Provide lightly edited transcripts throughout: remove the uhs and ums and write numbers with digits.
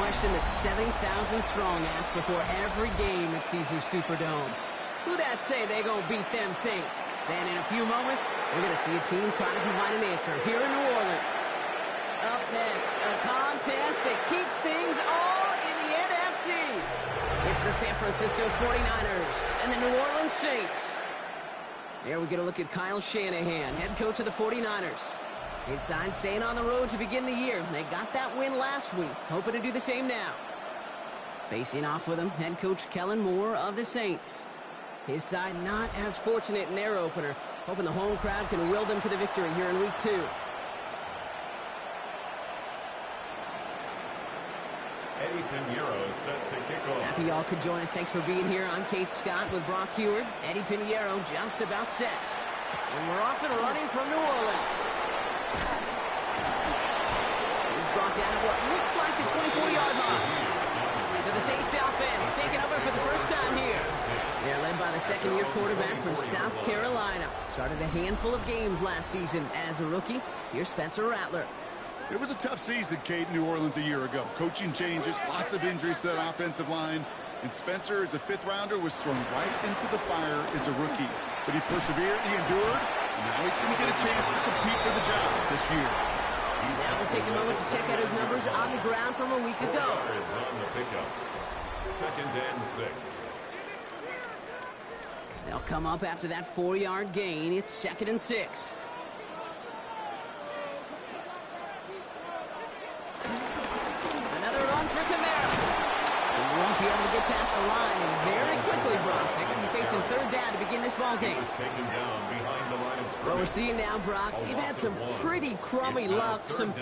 question that 70,000 strong ask before every game at Caesars Superdome. Who that say they gonna beat them Saints? Then in a few moments, we're gonna see a team try to provide an answer here in New Orleans. Up next, a contest that keeps things all in the NFC. It's the San Francisco 49ers and the New Orleans Saints. Here we get a look at Kyle Shanahan, head coach of the 49ers. His side staying on the road to begin the year. They got that win last week, hoping to do the same now. Facing off with him, head coach Kellen Moore of the Saints. His side not as fortunate in their opener, hoping the home crowd can will them to the victory here in week 2. Eddie Pinheiro is set to kick off. Happy y'all could join us. Thanks for being here. I'm Kate Scott with Brock Heward. Eddie Pinheiro just about set. And we're off and running from New Orleans. He's brought down at what looks like the 24-yard line. So the Saints offense taking over for the first time here. They're led by the second-year quarterback from South Carolina. Started a handful of games last season as a rookie. Here's Spencer Rattler. It was a tough season, Kate, in New Orleans a year ago. Coaching changes, lots of injuries to that offensive line. And Spencer, as a fifth-rounder, was thrown right into the fire as a rookie. But he persevered, he endured, and now he's going to get a chance to compete for the job this year. Now we'll take a moment to check out his numbers on the ground from a week ago. Yards on the pickup. 2nd and 6. They'll come up after that 4-yard gain. It's 2nd and 6. Another run for Kamara. He won't be able to get past the line, and very quickly, Brock, they're going to be facing 3rd down to begin this ballgame. He was taken down behind the line of scrimmage. What we're seeing now, Brock, they've had some pretty crummy luck, some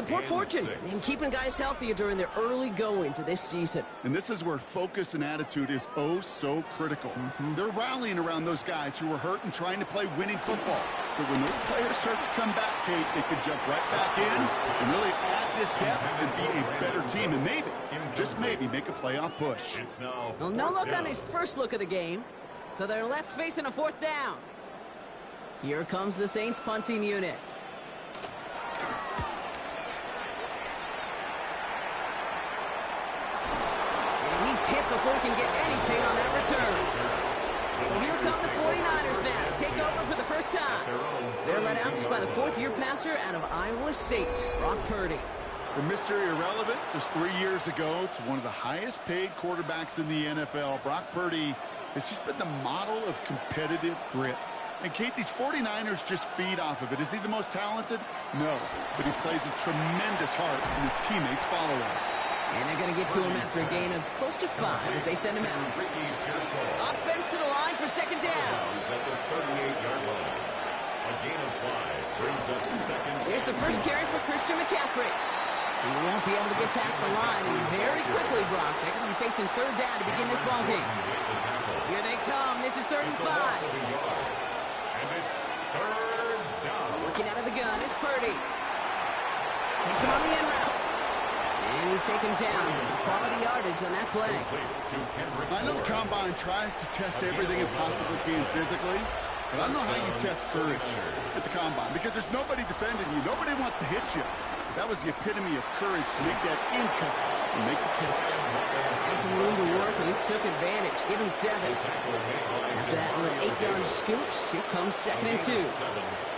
poor fortune, and keeping guys healthier during their early goings of this season. And this is where focus and attitude is oh so critical. They're rallying around those guys who were hurt and trying to play winning football. So when those players start to come back, Kate, they could jump right back in and really add this step and be a better team and maybe, just maybe, make a playoff push. Well, no look on his first look of the game, so they're left facing a 4th down. Here comes the Saints punting unit. And he's hit before he can get anything on that return. So here come the 49ers now to take over for the first time. They're led out by the 4th-year passer out of Iowa State, Brock Purdy. From Mr. Irrelevant just 3 years ago to one of the highest-paid quarterbacks in the NFL, Brock Purdy has just been the model of competitive grit. And, Kate, these 49ers just feed off of it. Is he the most talented? No. But he plays with tremendous heart, and his teammates follow him. And they're going to get to him after a gain of close to 5 as they send him out. Offense to the line for 2nd down. At the 38-yard line. A gain of 5 brings up 2nd. Here's the first carry for Christian McCaffrey. He won't be able to get past the line, and very quickly, Brock, they're going to be facing 3rd down to begin this ballgame. Here they come. This is 3rd and 5. And it's 3rd down. Working out of the gun, it's Purdy. Hits him on the end route. And he's taken down. It's a quality yardage on that play. I know the Combine tries to test everything it possibly can physically, but I don't know how you test courage at the Combine because there's nobody defending you. Nobody wants to hit you. That was the epitome of courage to make that in-cut and make the catch. Had some room to work, and he took advantage. Give him 7. After that little 8-yard scoop, here comes 2nd and 2.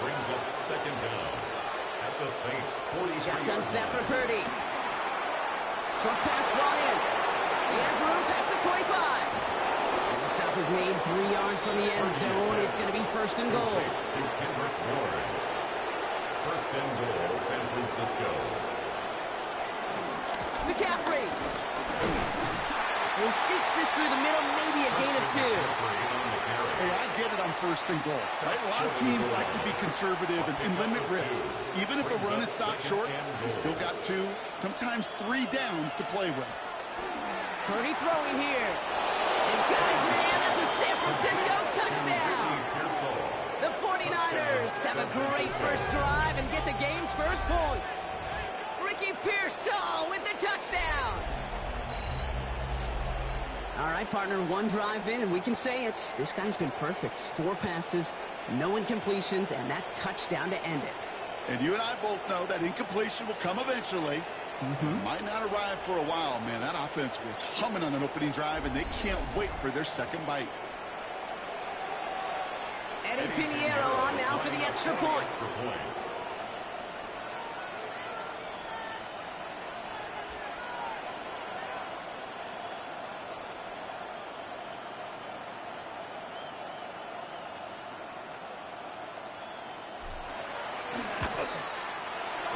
Brings up 2nd down at the Saints 40. Shotgun snap for Purdy. Short pass brought in. He has room past the 25. And the stop is made 3 yards from the end zone. It's going to be 1st and goal. To Kendrick Ward. 1st and goal, San Francisco. McCaffrey. He sneaks this through the middle, maybe a gain of 2. Hey, I get it on 1st and goal, right? A lot of teams like to be conservative and limit risk. Even if a run is stopped short, you still got 2, sometimes 3 downs to play with. Purdy throwing here. And guys, man, that's a San Francisco touchdown. The 49ers have a great first drive and get the game's first points. Ricky Pearsall with the touchdown. All right, partner, 1 drive in, and we can say it. This guy's been perfect. 4 passes, no incompletions, and that touchdown to end it. And you and I both know that incompletion will come eventually. Might not arrive for a while, man. That offense was humming on an opening drive, and they can't wait for their second bite. Eddie Pinheiro on now for the extra point.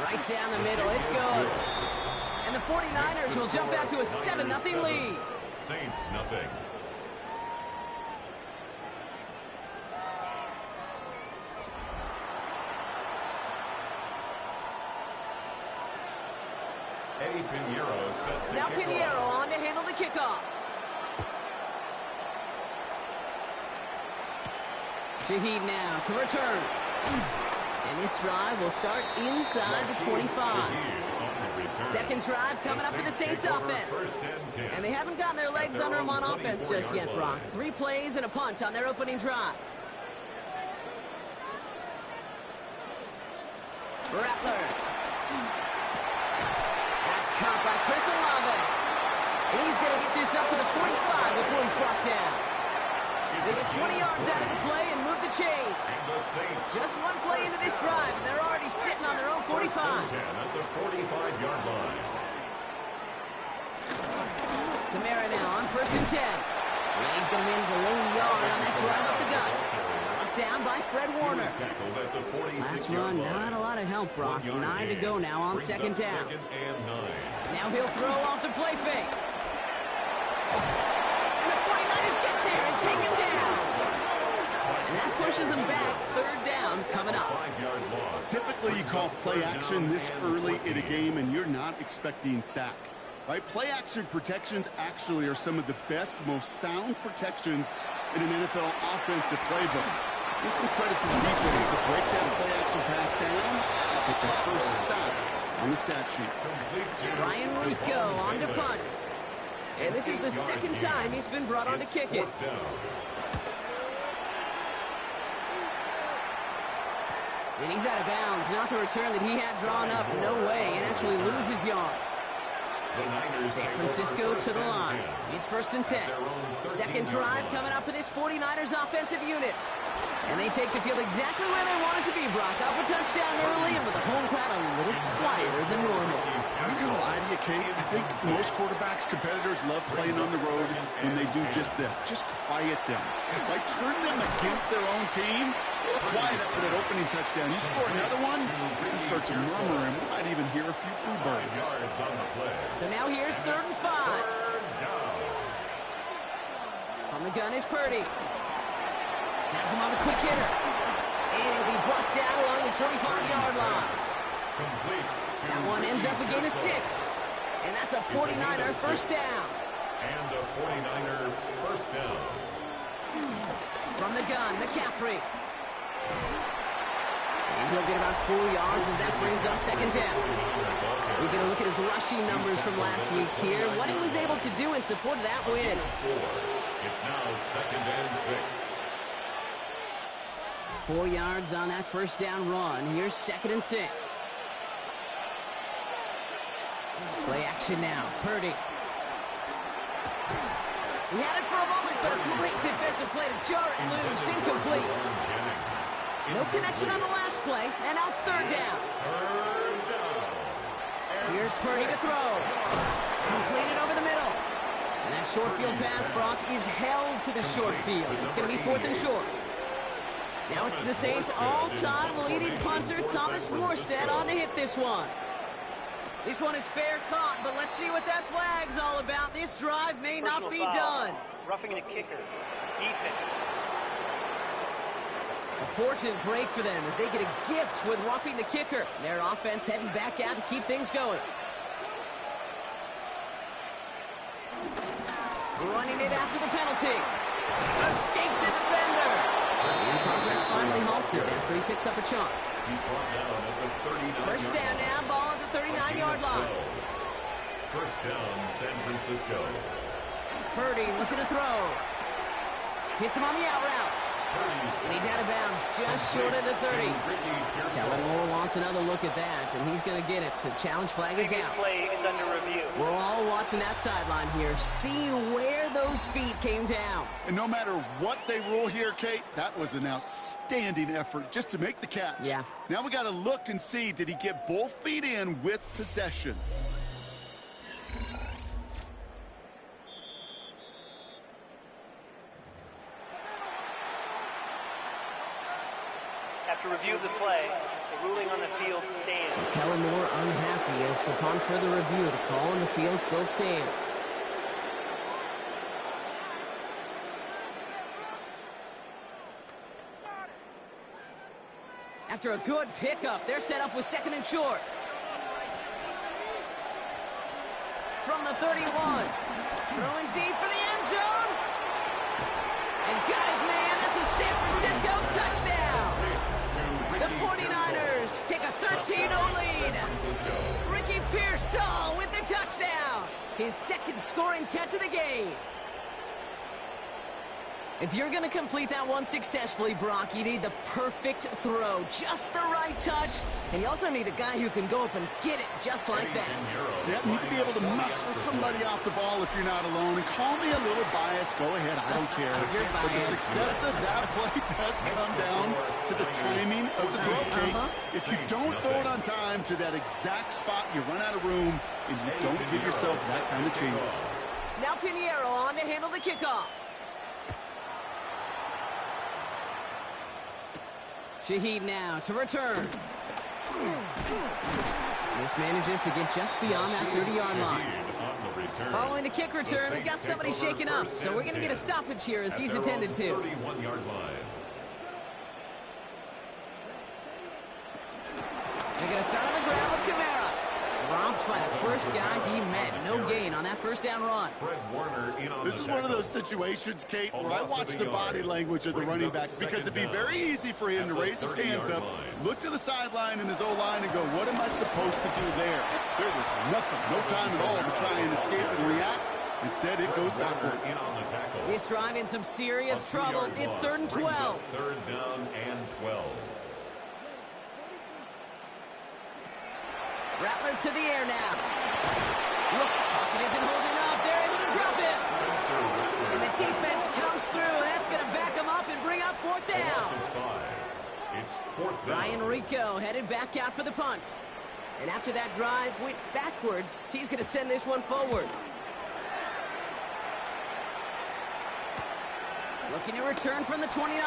Right down the middle, it's good. And the 49ers will jump out to a 7-0 lead. Saints nothing. Eddie Pinheiro set to now kick Pinheiro off. on to handle the kickoff. Shaheed now to return. And this drive will start inside the 25. Second drive coming up for the Saints offense. And they haven't gotten their legs under them on offense just yet, Brock. 3 plays and a punt on their opening drive. Rattler. That's caught by Chris Olave. And he's going to get this up to the 45 before he's brought down. They get 20 yards out of the play and move the chains. Just one play into this drive, and they're already sitting on their own 45. At the 45-yard line. Kamara now on 1st and 10. And he's going to manage a lone yard on that drive up the gut. Brought down by Fred Warner. Last run, not a lot of help, Brock. 9 to go now on 2nd down. Now he'll throw off the play fake. And the 49ers get there and take him down. And that pushes them back. 3rd down coming up. Typically, you call play action this early in a game, and you're not expecting sack. Right? Play action protections actually are some of the best, most sound protections in an NFL offensive playbook. Give some credit to the defense to break that play action pass down and get the first sack on the stat sheet. Ryan Rico on to punt. And this is the 2nd time he's been brought on to kick it. And he's out of bounds. Not the return that he had drawn up. No way. And actually loses yards. San Francisco to the line. It's 1st and 10. Second drive coming up for this 49ers offensive unit. And they take the field exactly where they want it to be, Brock. Up a touchdown early, and with the home crowd a little quieter than normal. I'm not going to lie to you, Kate. I think most quarterbacks, competitors love playing on the road when they do just this. Just quiet them. Like, turn them against their own team. Quiet up for that opening touchdown. You score another one, you start to murmur, and we might even hear a few boo birds. So now here's 3rd and 5. On the gun is Purdy. Has him on the quick hitter. And he'll be brought down along the 25-yard line. That one ends up a gain of 6. And that's a 49er first down. And a 49er first down. From the gun, McCaffrey. And he'll get about 4 yards as that brings up 2nd down. We're going to look at his rushing numbers from last week here. What he was able to do in support of that win. It's now 2nd and 6. 4 yards on that first down run. Here's 2nd and 6. Play action now. Purdy. He had it for a moment, but a great defensive play to jar it loose. Incomplete. No connection on the last play, and now it's 3rd down. Here's Purdy to throw. Completed over the middle. And that short field pass, Brock, is held to the short field. It's going to be 4th and short. Now it's the Saints' all-time leading punter, Thomas Morstead, on to hit this one. This one is fair caught, but let's see what that flag's all about. This drive may not be done. Roughing the kicker. Defense. A fortunate break for them as they get a gift with roughing the kicker. Their offense heading back out to keep things going. Running it after the penalty. Escapes a defender. And progress finally halted after he picks up a chunk. He's brought down at the 39. First down now, ball at the 39-yard line. First down, San Francisco. Purdy looking to throw. Hits him on the out route. And he's out of bounds, just short of the 30. Kellen Moore wants another look at that, and he's going to get it. The challenge flag is Previous out. play is under review. We're all watching that sideline here, seeing where those feet came down. And no matter what they rule here, Kate, that was an outstanding effort just to make the catch. Yeah. Now we got to look and see, did he get both feet in with possession? After review of the play, the ruling on the field stands. So Kellen Moore unhappy as upon further review, the call on the field still stands. After a good pickup, they're set up with second and short. From the 31. Throwing deep for the end zone. And guys, man, that's a San Francisco touchdown. The 49ers take a 13-0 lead. Ricky Pearsall with the touchdown. His second scoring catch of the game. If you're going to complete that one successfully, Brock, you need the perfect throw, just the right touch, and you also need a guy who can go up and get it just like that. Yeah, you need to be able to muscle somebody off the ball if you're not alone. And call me a little biased. Go ahead, I don't care. You're But the biased. success of that play does come down to the timing of the throw, Kate. If you don't throw it on time to that exact spot, you run out of room, and you don't give yourself that kind of chance. Now Pinheiro on to handle the kickoff. Shaheed now to return. This manages to get just beyond that 30-yard line. Following the kick return, we've got somebody shaken up, so we're going to get a stoppage here as he's intended to. 31-yard line. They're going to start on the ground with Kamara. Dropped by the first guy he met. No gain on that first down run. Fred Warner in on This is one of those situations, Kate, where I watch the body language of the running back because it'd be very easy for him to raise his hands up, look to the sideline in his O-line and go, what am I supposed to do there? There was nothing, no time at all to try and escape and react. Instead, it goes backwards. This drive in some serious trouble. It's 3rd and 12. Third down and 12. Rattler to the air now. Look, pocket isn't holding up. They're able to drop it. And the defense comes through. That's going to back them up and bring up 4th down. It's 4th down. Ryan Rico headed back out for the punt. And after that drive went backwards, he's going to send this one forward. Looking to return from the 29.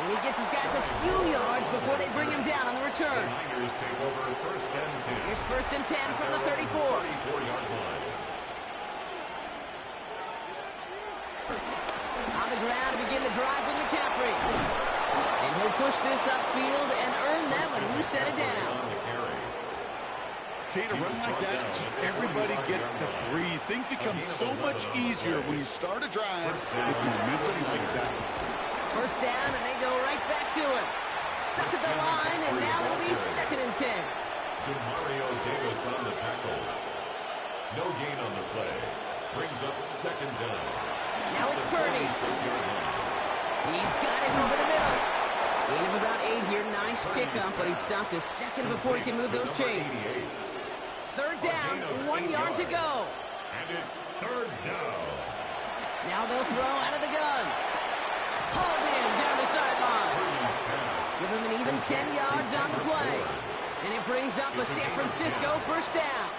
And he gets his guys a few yards before they bring him down on the return. Niners take over 1st and 10. Here's 1st and 10 from the 34. 34-yard line. On the ground to begin the drive with McCaffrey. And he'll push this upfield and earn that one. Who set it down? On the carry. Kate, a run like that, just everybody gets to breathe. Things become so much easier when you start a drive with momentum like that. First down, and they go right back to him. Stuck at the line, and now it'll be 2nd and 10. Demario Davis on the tackle. No gain on the play. Brings up 2nd down. Now it's Purdy. 46-yard line. He's got it over the middle. Gain of about 8 here. Nice pickup, but he stopped a second before he can move those chains. 3rd down, 1 yard to go. And it's 3rd down. Now they'll throw out of the gun. Hauled in down the sideline. Give him an even 10 yards on the play. And it brings up a San Francisco 1st down.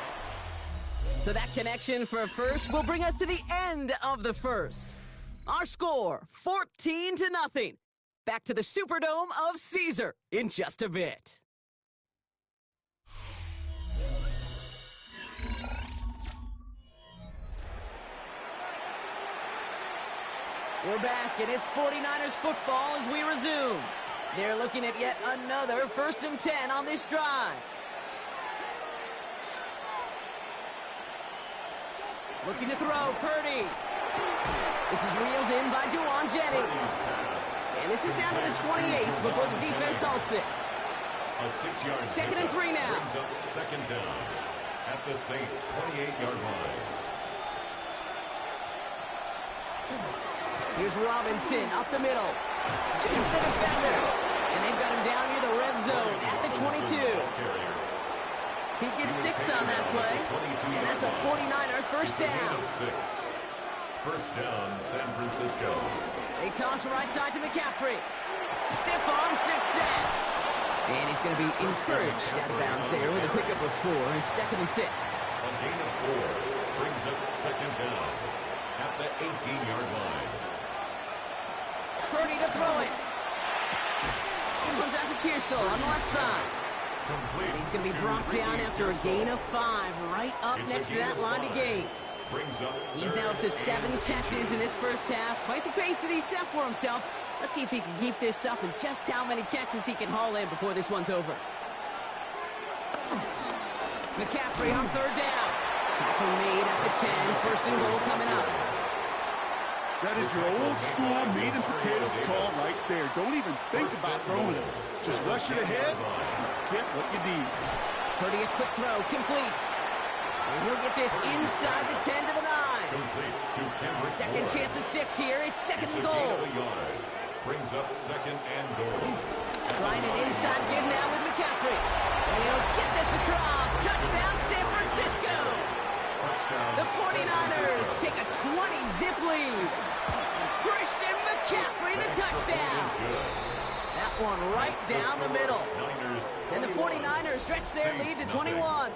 So that connection for a first will bring us to the end of the first. Our score, 14-0. Back to the Superdome of Caesar in just a bit. We're back, and it's 49ers football as we resume. They're looking at yet another 1st and 10 on this drive. Looking to throw, Purdy. This is reeled in by Juwan Jennings. And this is down to the 28 before the defense halts it. A 6-yard 2nd and 3 now. Brings up 2nd down at the Saints' 28-yard line. Here's Robinson up the middle. Jukes the defender. And they've got him down near the red zone at the 22. He gets 6 on that play. And that's a 49er first down. First down, San Francisco. They toss right side to McCaffrey. Stiff arm success. And he's going to be encouraged out of bounds there with a pickup of 4 and 2nd and 6. A gain of 4 brings up second down at the 18-yard line. Purdy to throw it. This one's out to Pearsall on the left side. And he's going to be brought down after a gain of 5 right up next to that line to gain. He's now up to 7 catches in this first half. Quite the pace that he's set for himself. Let's see if he can keep this up and just how many catches he can haul in before this one's over. McCaffrey on 3rd down. Tackle made at the 10. First and goal coming up. That is your old school meat and potatoes call right there. Don't even think about throwing it. Just rush it ahead. Get what you need. Purdy a quick throw. Complete. And he'll get this inside the 10 to the 9. Second chance at 6 here. It's 2nd and goal. Brings up 2nd and goal. Trying an inside give now with McCaffrey. And he'll get this across. Touchdown, San Francisco. The 49ers take a 20-zip lead. Christian McCaffrey the touchdown. That one right down the middle. And the 49ers stretch their lead to 21.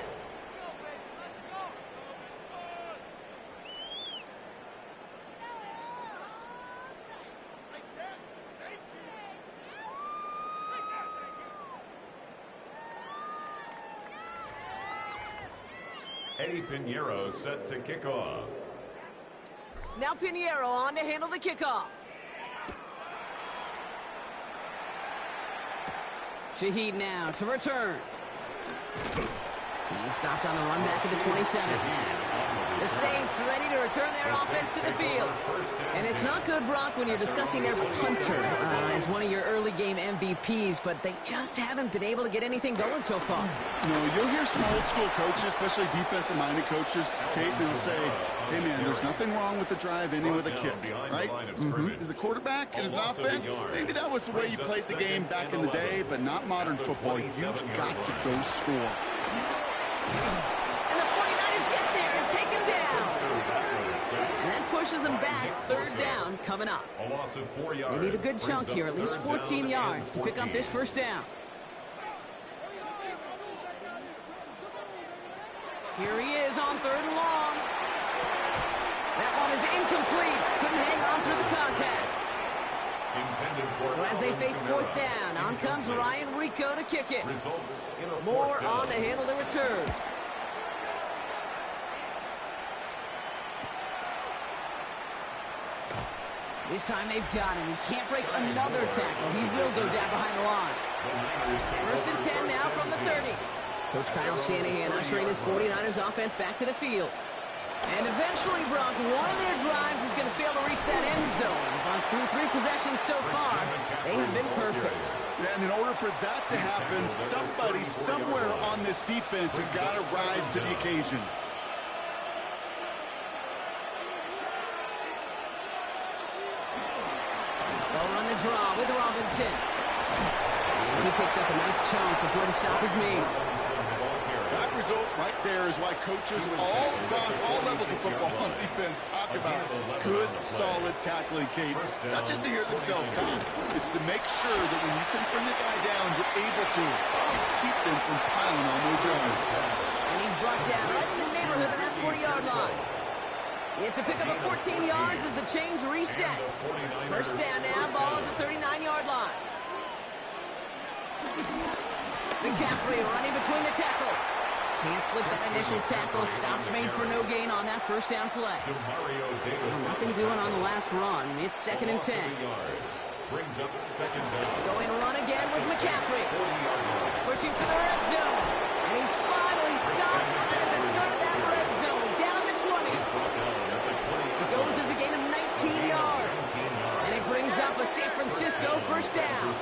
Eddie Pinheiro set to kick off. Now Pinheiro on to handle the kickoff. Shaheed now to return. He stopped on the run back at the 27. The Saints ready to return their offense to the field. And it's not good, Brock, when you're discussing their punter as one of your early game MVPs, but they just haven't been able to get anything going so far. No, you'll hear some old school coaches, especially defensive-minded coaches, Kate, they'll say, hey, man, there's nothing wrong with the drive ending with a kick, right? As a quarterback, as an offense, maybe that was the way you played the game back in the day, but not modern football. You've got to go score. And the 49ers get there and take him down. And that pushes them back. 3rd down coming up. They need a good chunk here, at least 14 yards to pick up this first down. Here he is on 3rd and long. That one is incomplete. Couldn't hang on through the contact. So as they face 4th down, on comes Ryan Rico to kick it. Moore on to handle the return. This time they've got him. He can't break another tackle. He will go down behind the line. 1st and 10 now from the 30. Coach Kyle Shanahan ushering his 49ers offense back to the field. And eventually, Brock, one of their drives is going to fail to reach that end zone. But through 3 possessions so far, they have been perfect. And in order for that to happen, somebody somewhere on this defense has got to rise to the occasion. They'll run the draw with Robinson. And he picks up a nice chunk before the stop is made. That result right there is why coaches all across all levels of football on defense talk about good, solid tackling, Kate. It's not just to hear themselves talk. It's to make sure that when you can bring a guy down, you're able to keep them from piling on those yards. And he's brought down right in the neighborhood of that 40-yard line. It's a pickup of 14 yards as the chains reset. First down now, ball at the 39-yard line. McCaffrey running between the tackles. Can't slip that initial tackle. Stops made for no gain on that first down play. Nothing doing on the last run. It's 2nd and 10. Brings up 2nd down. Going run again with McCaffrey. Pushing for the red zone. And he's finally stopped right at the start of that red zone. Down at the 20. It goes as a gain of 19 yards. And it brings up a San Francisco first down.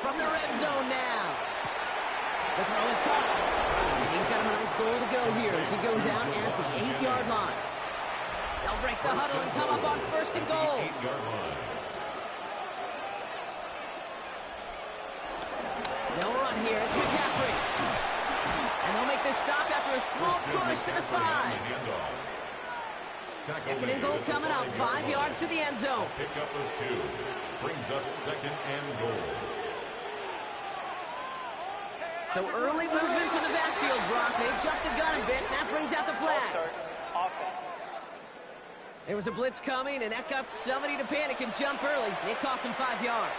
From the red zone now. The throw is caught. And he's got him nice goal to go here as he goes out at the 8-yard line. They'll break the huddle and come up on 1st and goal. 8-yard line. They'll run here. It's McCaffrey. And they'll make this stop after a small push to the 5. 2nd and goal coming up. 5 yards to the end zone. Pick up of 2. Brings up 2nd and goal. So early movement for the backfield, Brock. They've jumped the gun a bit, and that brings out the flag. There was a blitz coming, and that got somebody to panic and jump early. It cost them 5 yards.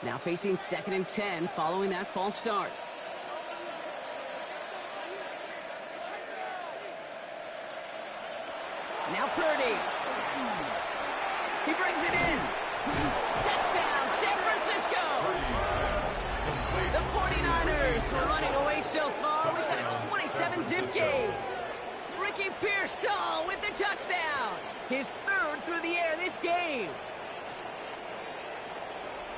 Now facing 2nd and 10 following that false start. Now Purdy. He brings it in. Touchdown, San Francisco. The 49ers were running away so far with a 27-zip game. Ricky Pearsall with the touchdown. His 3rd through the air this game.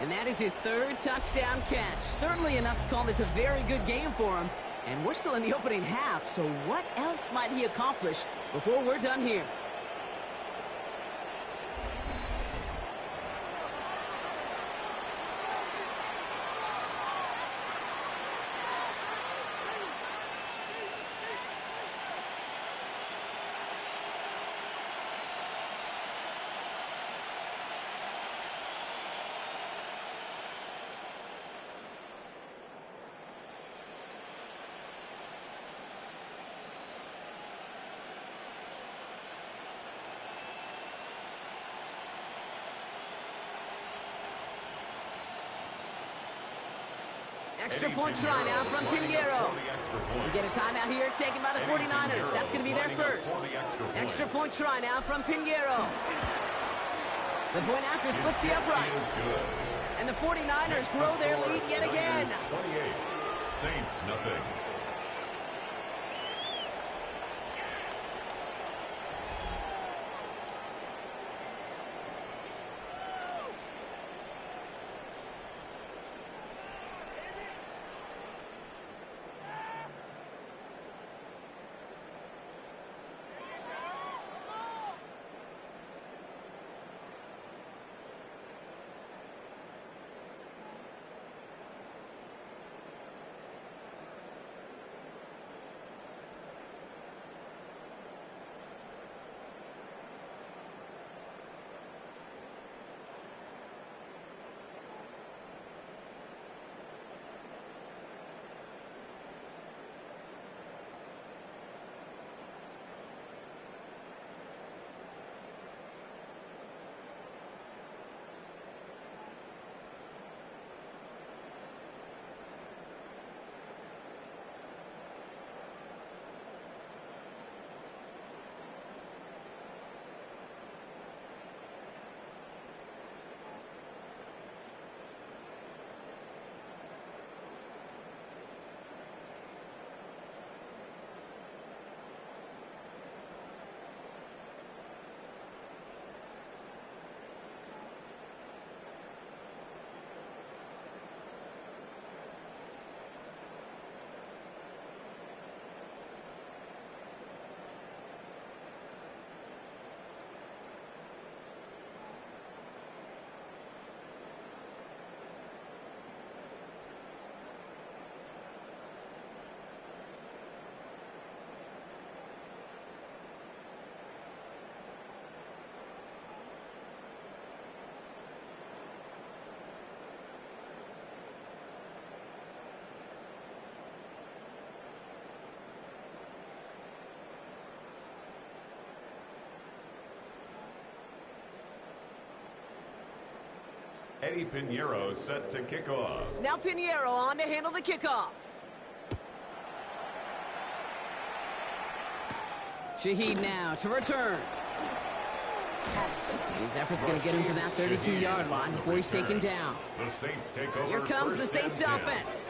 And that is his 3rd touchdown catch. Certainly enough to call this a very good game for him. And we're still in the opening half, so what else might he accomplish before we're done here? Extra point try now from Pinheiro. We get a timeout here taken by the 49ers. That's going to be their first. Extra point try now from Pinheiro. The point after splits the uprights. And the 49ers grow their lead yet again. 28. Saints nothing. Eddie Pinheiro set to kick off. Now Pinheiro on to handle the kickoff. Shaheed now to return. His effort's going to get him to that 32-yard line before he's taken down. The Saints take over. Here comes the Saints offense.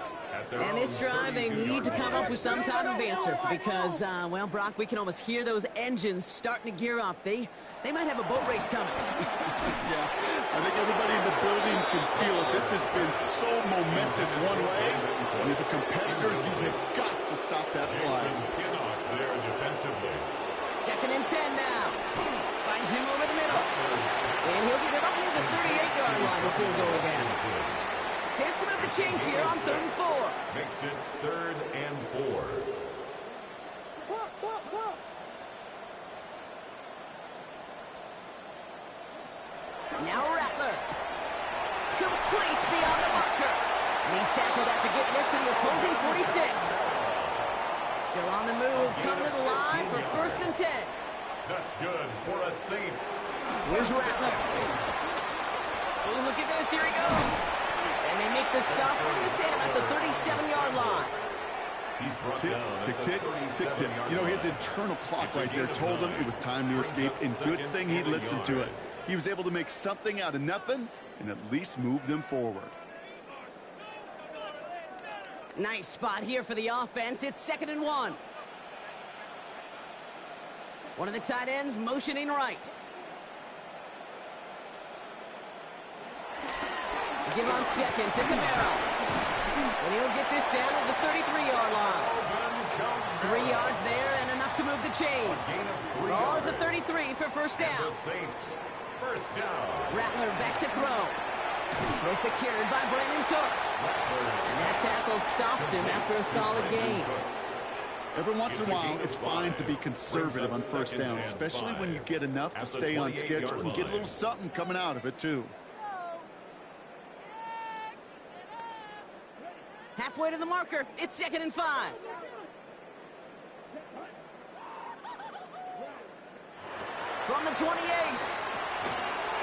And this drive, they need to come up with some type of answer because, well, Brock, we can almost hear those engines starting to gear up. They might have a boat race coming. Yeah, I think everybody in the building can feel it. This has been so momentous one way. And as a competitor, you have got to stop that slide. There defensively. 2nd and 10 now. Finds him over the middle. And he'll get it up near the 38-yard line before going down. Chance to move the chains here on 3rd and 4. Makes it 3rd and 4. Now Rattler. Complete beyond the marker. And he's tackled after getting this to the opposing 46. Still on the move, coming to the line for 1st and 10. That's good for the Saints. Here's Rattler. Oh, look at this. Here he goes. And they make the stop. We're going to say about the 37-yard line. He's brought Tick, down tick, at tick, the tick, tick. You know, his internal clock right there told him it was time to escape, and good thing he listened to it. He was able to make something out of nothing and at least move them forward. Nice spot here for the offense. It's 2nd and 1. One of the tight ends motioning right. Give on 2nd to Camaro. And he'll get this down at the 33-yard line. 3 yards there and enough to move the chains. Ball at the 33 for 1st down. The Saints, 1st down. Rattler back to throw. They're secured by Brandon Cooks. And that tackle stops him after a solid gain. Every once in a while, it's fine to be conservative on 1st down, especially when you get enough to stay on schedule and get a little something coming out of it, too. Halfway to the marker. It's 2nd and 5. From the 28.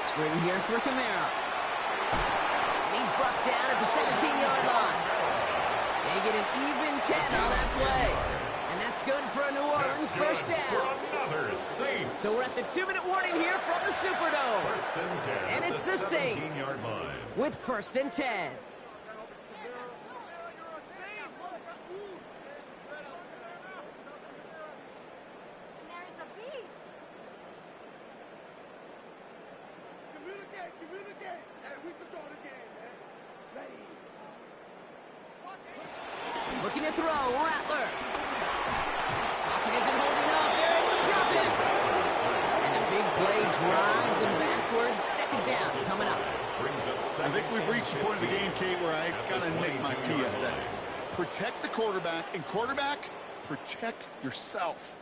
Screen here for Camaro. And he's brought down at the 17-yard line. They get an even 10 on that play. And that's good for a New Orleans 1st down. So we're at the 2-minute warning here from the Superdome. 1st and 10. And it's the Saints with 1st and 10. Communicate, and we control the game, man. Ready. Looking to throw, Rattler. Pocket isn't holding up. They're able to drop him. And a big play drives them backwards. 2nd down coming up. I think we've reached the point of the game, Kate, where I got to make my PSA. Protect the quarterback, and quarterback, protect yourself.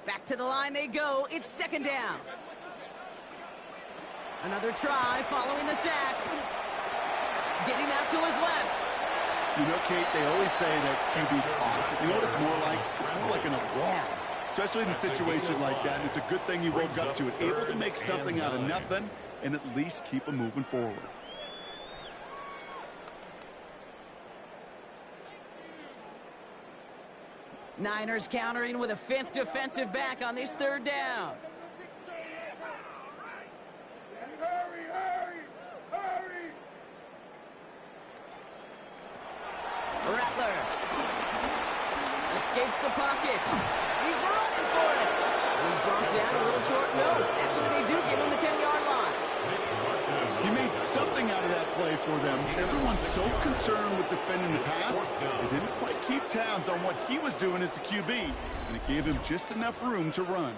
Back to the line they go. It's 2nd down. Another try following the sack. Getting out to his left. You know, Kate, they always say that QB talk. You know what it's more like? It's more like an alarm, especially in a situation like that. And it's a good thing you woke up to it. Able to make something out of nothing and at least keep them moving forward. Niners countering with a 5th defensive back on this 3rd down. Hurry, hurry, hurry. Rattler escapes the pocket. He's running for it. He's brought down a little short. No, actually they do give him the 10-yard line. He made something out of that play for them. Everyone's so concerned with defending the pass, they didn't quite keep tabs on what he was doing as a QB, and it gave him just enough room to run.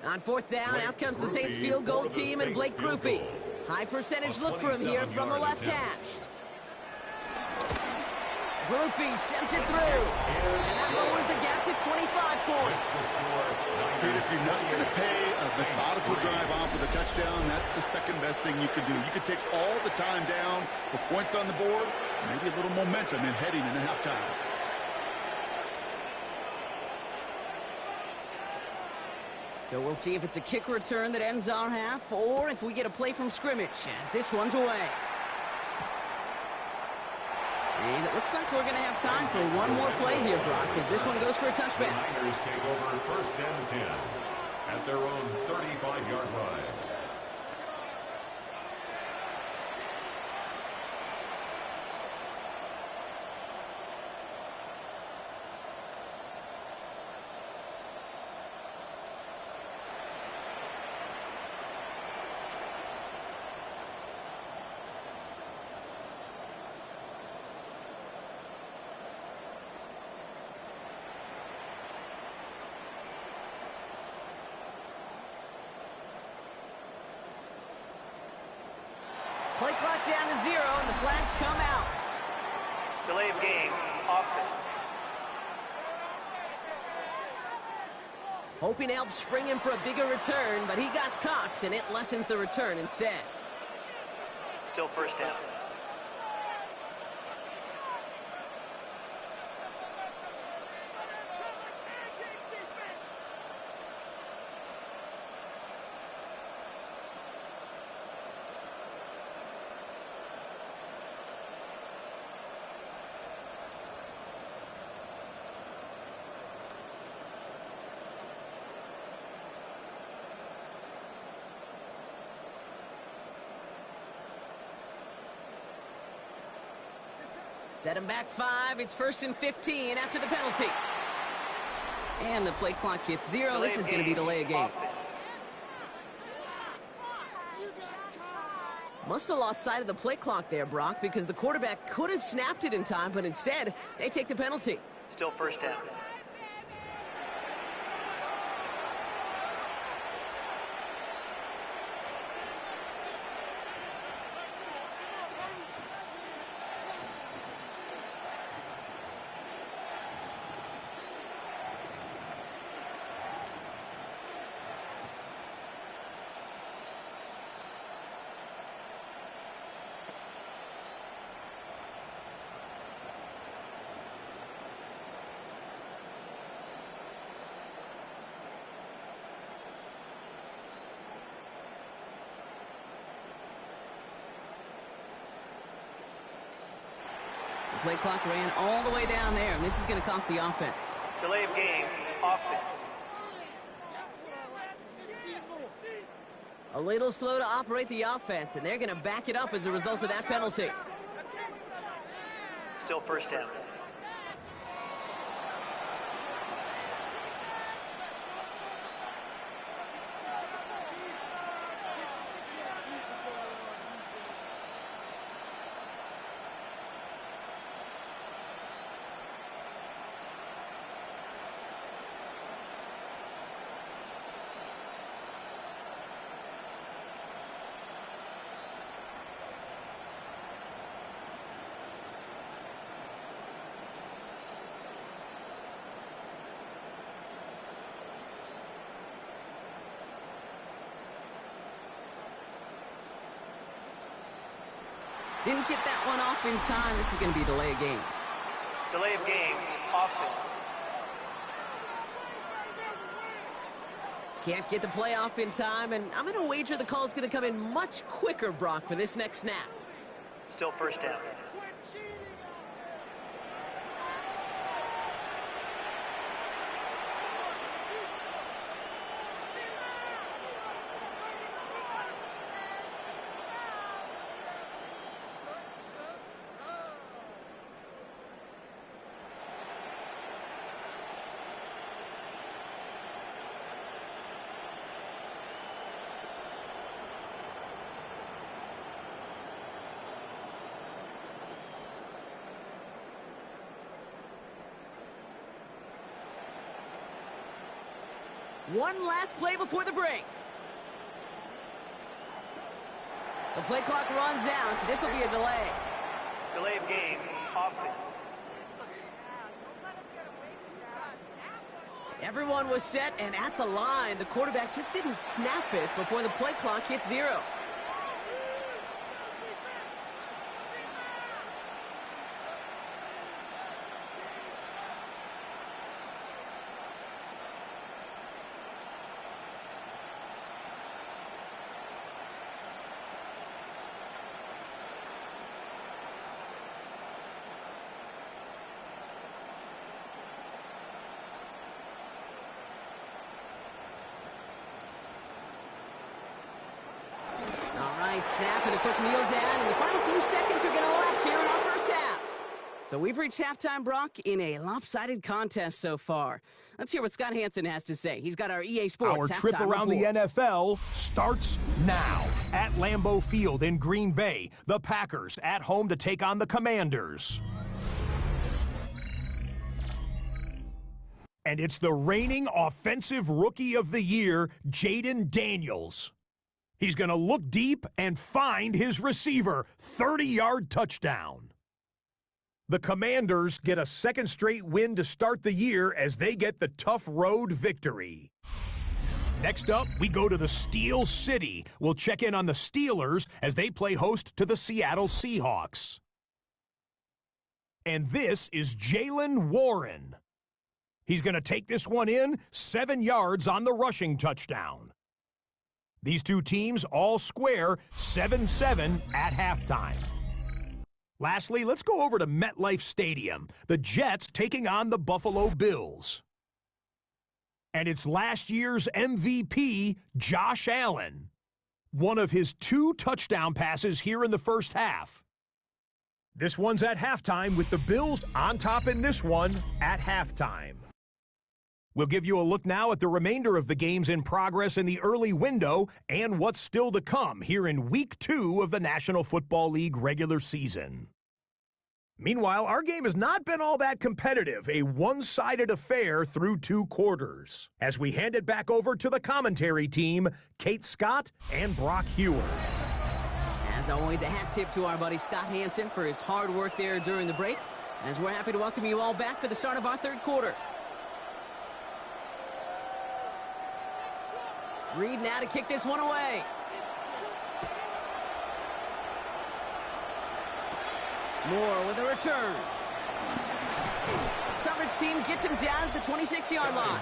On 4th down, out comes the Saints field goal team and Blake Grupe. High percentage look for him here from the left hash. Grupe sends it through. And that lowers the gap to 25 points. Kid, if you're not going to pay a methodical drive off with a touchdown, that's the second best thing you can do. You can take all the time down, put points on the board, maybe a little momentum in heading into halftime. So we'll see if it's a kick return that ends our half, or if we get a play from scrimmage, as this one's away. And it looks like we're going to have time for one more play here, Brock, as this one goes for a touchback. The Niners take over 1st and 10 at their own 35-yard line. Play clock down to 0, and the flags come out. Delay of game, offense. Hoping to help spring him for a bigger return, but he got caught, and it lessens the return instead. Still 1st down. Set him back 5. It's 1st and 15 after the penalty. And the play clock hits 0. This is going to be delay of game. Must have lost sight of the play clock there, Brock, because the quarterback could have snapped it in time, but instead, they take the penalty. Still 1st down. The play clock ran all the way down there, and this is going to cost the offense. Delay of game, offense. A little slow to operate the offense, and they're going to back it up as a result of that penalty. Still 1st down. Didn't get that one off in time. This is going to be delay of game. Delay of game, offense. Can't get the play off in time, and I'm going to wager the call is going to come in much quicker, Brock, for this next snap. Still 1st down. One last play before the break. The play clock runs out. This will be a delay. Delay of game, offense. Everyone was set and at the line. The quarterback just didn't snap it before the play clock hit 0. Great snap and a quick kneel down, and the final few seconds are going to elapse here in our first half. So we've reached halftime, Brock, in a lopsided contest so far. Let's hear what Scott Hansen has to say. He's got our EA Sports Our halftime trip around report. the NFL starts now. At Lambeau Field in Green Bay, the Packers at home to take on the Commanders. And it's the reigning Offensive Rookie of the Year, Jaden Daniels. He's going to look deep and find his receiver. 30-yard touchdown. The Commanders get a second straight win to start the year as they get the tough road victory. Next up, we go to the Steel City. We'll check in on the Steelers as they play host to the Seattle Seahawks. And this is Jaylen Warren. He's going to take this one in, 7 yards on the rushing touchdown. These two teams all square 7-7 at halftime. Lastly, let's go over to MetLife Stadium. The Jets taking on the Buffalo Bills. And it's last year's MVP, Josh Allen. One of his 2 touchdown passes here in the first half. This one's at halftime with the Bills on top in this one at halftime. We'll give you a look now at the remainder of the games in progress in the early window and what's still to come here in Week 2 of the National Football League regular season. Meanwhile, our game has not been all that competitive, a one-sided affair through 2 quarters. As we hand it back over to the commentary team, Kate Scott and Brock Hewer. As always, a hat tip to our buddy Scott Hansen for his hard work there during the break, as we're happy to welcome you all back for the start of our third quarter. Reed now to kick this one away. Moore with a return. Coverage team gets him down at the 26-yard line.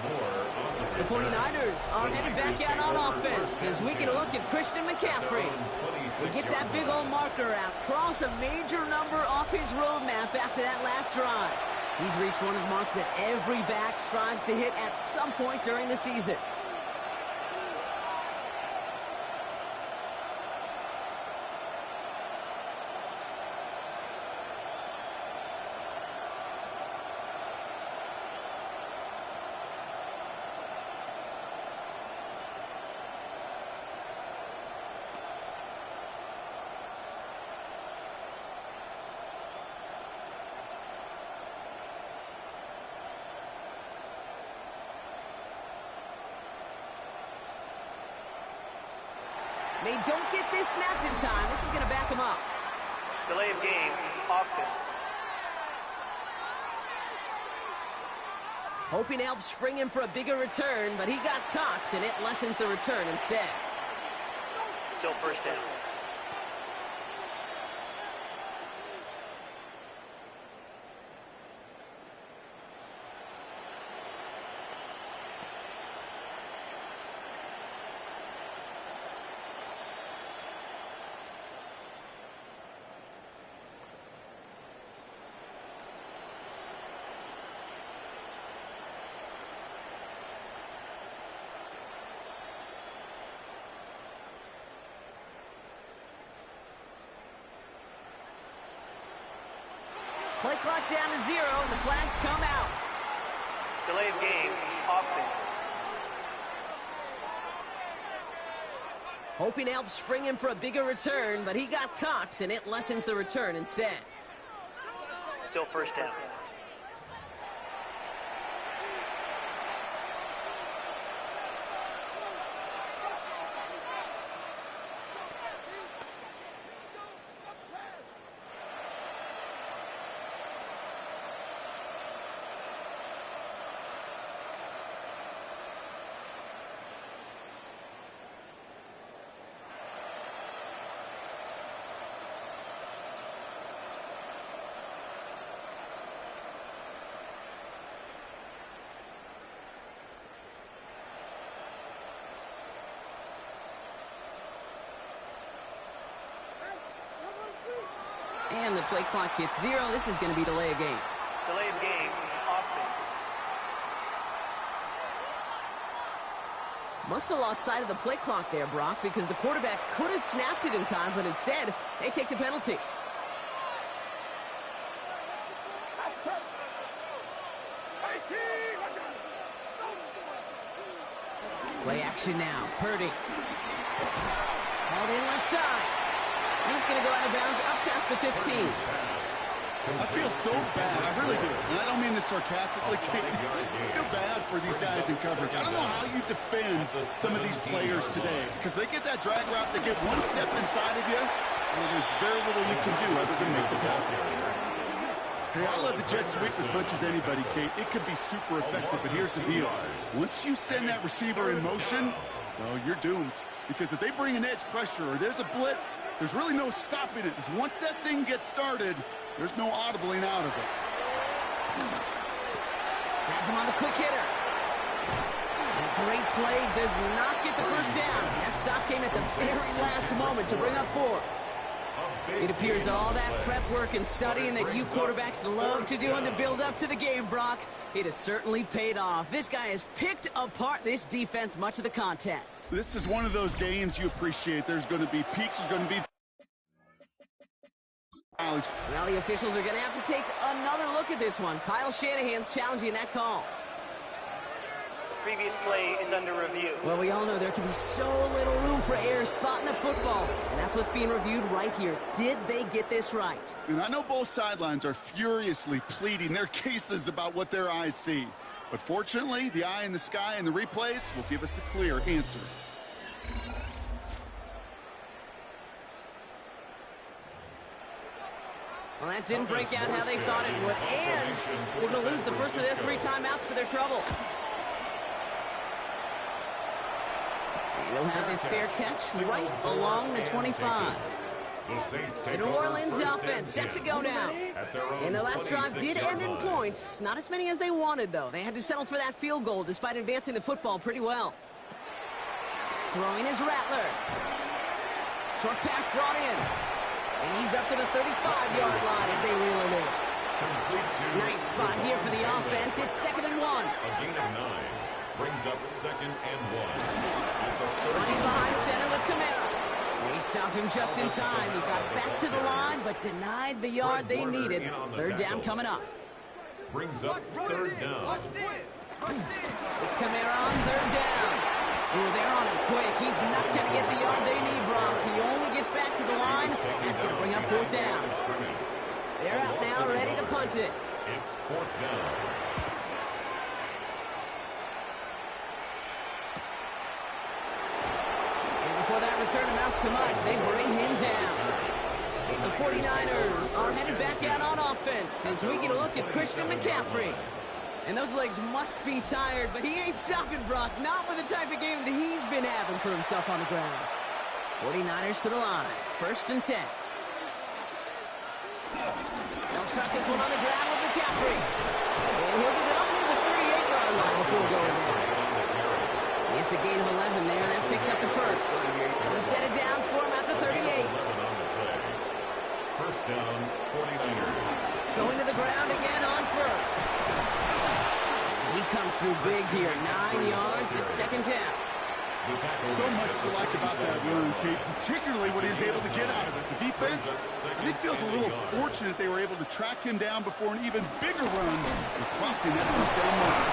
The 49ers are headed back out on offense as we get a look at Christian McCaffrey. We get that big old marker out, cross a major number off his roadmap after that last drive. He's reached one of the marks that every back strives to hit at some point during the season. They don't get this snapped in time. This is going to back him up. Delay of game, offense. Hoping to help spring him for a bigger return, but he got caught, and it lessens the return instead. Still first down. Play clock down to 0, and the flags come out. Delay of game, offense. Hoping to help spring him for a bigger return, but he got caught, and it lessens the return instead. Still first down. And the play clock hits 0. This is going to be delay of game. Delay of game, offense. Must have lost sight of the play clock there, Brock, because the quarterback could have snapped it in time, but instead, they take the penalty. Play action now. Purdy. Held in left side. He's going to go out of bounds up past the 15. I feel so bad. I really do. And I don't mean this sarcastically. I feel bad for these guys in coverage. I don't know how you defend some of these players today because they get that drag route, they get one step inside of you, and there's very little you can do other than make the tackle. Hey, I love the jet sweep as much as anybody, Kate. It could be super effective, but here's the deal. Once you send that receiver in motion, well, you're doomed. Because if they bring an edge pressure or there's a blitz, there's really no stopping it. Once that thing gets started, there's no audibling out of it. Has him on the quick hitter. And a great play does not get the first down. That stop came at the very last moment to bring up 4. It appears all that prep work and studying that you quarterbacks love to do in the build-up to the game, Brock, it has certainly paid off. This guy has picked apart this defense much of the contest. This is one of those games you appreciate. There's going to be peaks, there's going to be... Well, the officials are going to have to take another look at this one. Kyle Shanahan's challenging that call. Previous play is under review. Well, we all know there can be so little room for error spotting the football. And that's what's being reviewed right here. Did they get this right? And I know both sidelines are furiously pleading their cases about what their eyes see. But fortunately, the eye in the sky and the replays will give us a clear answer. Well, that didn't break out how they thought it would. And they're going to lose the first of their 3 timeouts for their trouble. They'll have this fair catch right along the 25. The New Orleans offense set to go now. And their last drive did end in points. Not as many as they wanted, though. They had to settle for that field goal despite advancing the football pretty well. Throwing is Rattler. Short pass brought in. And he's up to the 35-yard line as they reel him in. Nice spot here for the offense. It's 2nd and 1. A gain of 9 brings up 2nd and 1. Running behind center with Kamara. They stop him just in time. He got back to the line, but denied the yard they needed. 3rd down coming up. Brings up 3rd down. It's Kamara on 3rd down. Ooh, they're on him quick. He's not going to get the yard they need, Brock. He only gets back to the line. That's going to bring up 4th down. They're out now, ready to punt it. It's 4th down. Before that return amounts to much, they bring him down. The 49ers are headed back out on offense as we get a look at Christian McCaffrey. And those legs must be tired, but he ain't stopping, Brock. Not with the type of game that he's been having for himself on the ground. 49ers to the line. 1st and 10. They'll start this one on the ground with McCaffrey. And he'll get it up near the 38-yard line before going down. It's a gain of 11 there. That picks up the 1st. We'll set it down for him at the 38. 1st down, 49ers. Going to the ground again on 1st. He comes through big here. 9 yards at 2nd down. So much to like about that run, Kate, particularly what he was able to get out of it. The defense, I think, feels a little fortunate they were able to track him down before an even bigger run with crossing that 1st down mark.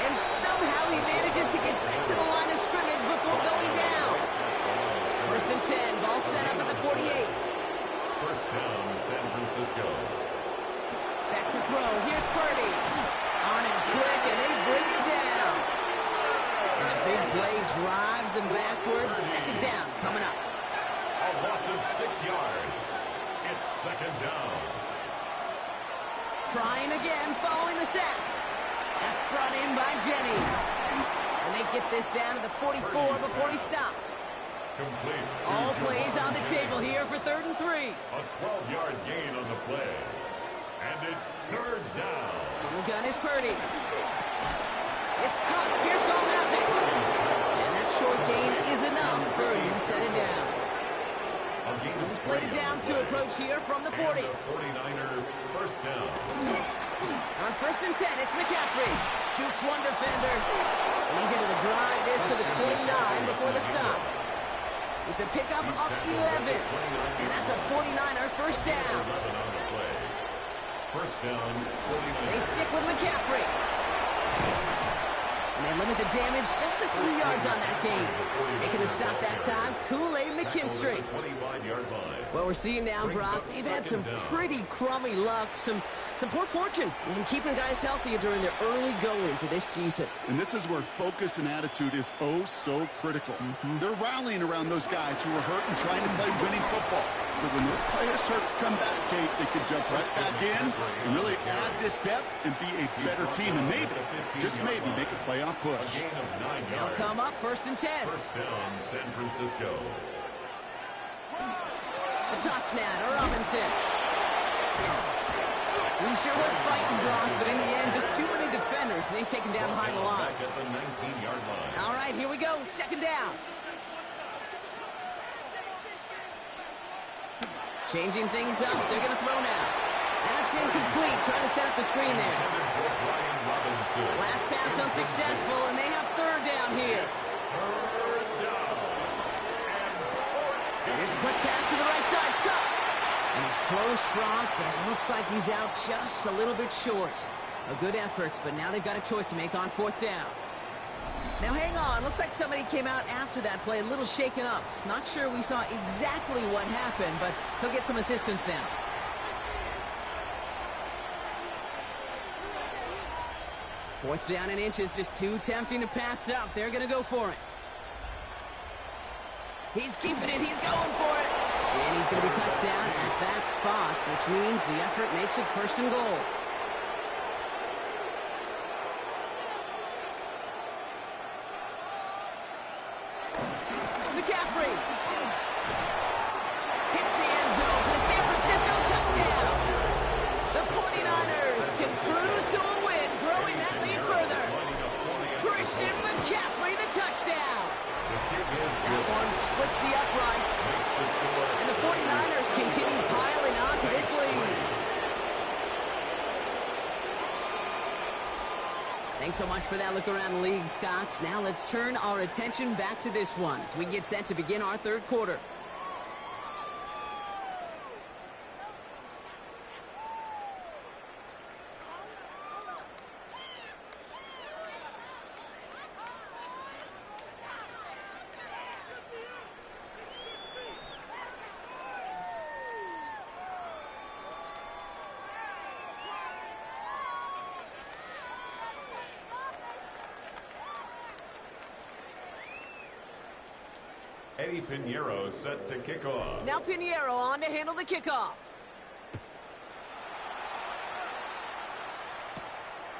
And somehow he manages to get back to the line of scrimmage before going down. 1st and 10. Ball set up at the 48. 1st down, San Francisco. Back to throw. Here's Purdy. On him quick, and they bring him down. And a big play drives them backwards. 2nd down coming up. A loss of 6 yards. It's 2nd down. Trying again following the sack. That's brought in by Jennings. And they get this down to the 44 before he stopped. Complete. All plays on the table here for 3rd and 3. A 12-yard gain on the play. And it's 3rd down. On the gun is Purdy. It's caught. Pearsall has it. And that short gain is enough. Purdy set it down. We've slated downs to approach here from the 40. 49er 1st down. On 1st and 10, it's McCaffrey. Jukes one defender. And he's able to drive this to the 29 before the stop. It's a pickup of 11. And that's a 49er first down. First down, 49. They stick with McCaffrey. And they limit the damage just a few yards on that game. Making the stop that time, Kool-Aid McKinstry. What we're seeing now, Brock, they've had some pretty crummy luck, some poor fortune in keeping guys healthy during their early goings of this season. And this is where focus and attitude is oh so critical. They're rallying around those guys who are hurt and trying to play winning football. So when those players start to come back, Kate, they can jump right back in and really add this depth and be a better team. And maybe, just maybe, make a playoff push. They'll come up 1st and 10. First down, San Francisco. The toss now to Robinson. He sure was fighting, Brock, but in the end, just too many defenders. They take him down behind the line. Back at the 19-yard line. All right, here we go. 2nd down. Changing things up. They're going to throw now. That's incomplete. Trying to set up the screen there. Last pass unsuccessful, and they have 3rd down here. Here's a quick pass to the right side. Cut. And he's close, Brock, but it looks like he's out just a little bit short. A good efforts, but now they've got a choice to make on 4th down. Now, hang on. Looks like somebody came out after that play, a little shaken up. Not sure we saw exactly what happened, but he'll get some assistance now. Fourth down in inches, just too tempting to pass up. They're going to go for it. He's keeping it. He's going for it. And he's going to be touched down at that spot, which means the effort makes it 1st and goal. McCaffrey hits the end zone for the San Francisco touchdown. The 49ers can cruise to a win, growing that lead further. Christian McCaffrey, the touchdown. That one splits the uprights. And the 49ers continue piling on to this lead. Thanks so much for that look around the league, Scott. Now let's turn our attention back to this one as we get set to begin our 3rd quarter. Eddie Pinheiro set to kick off. Now Pinheiro on to handle the kickoff.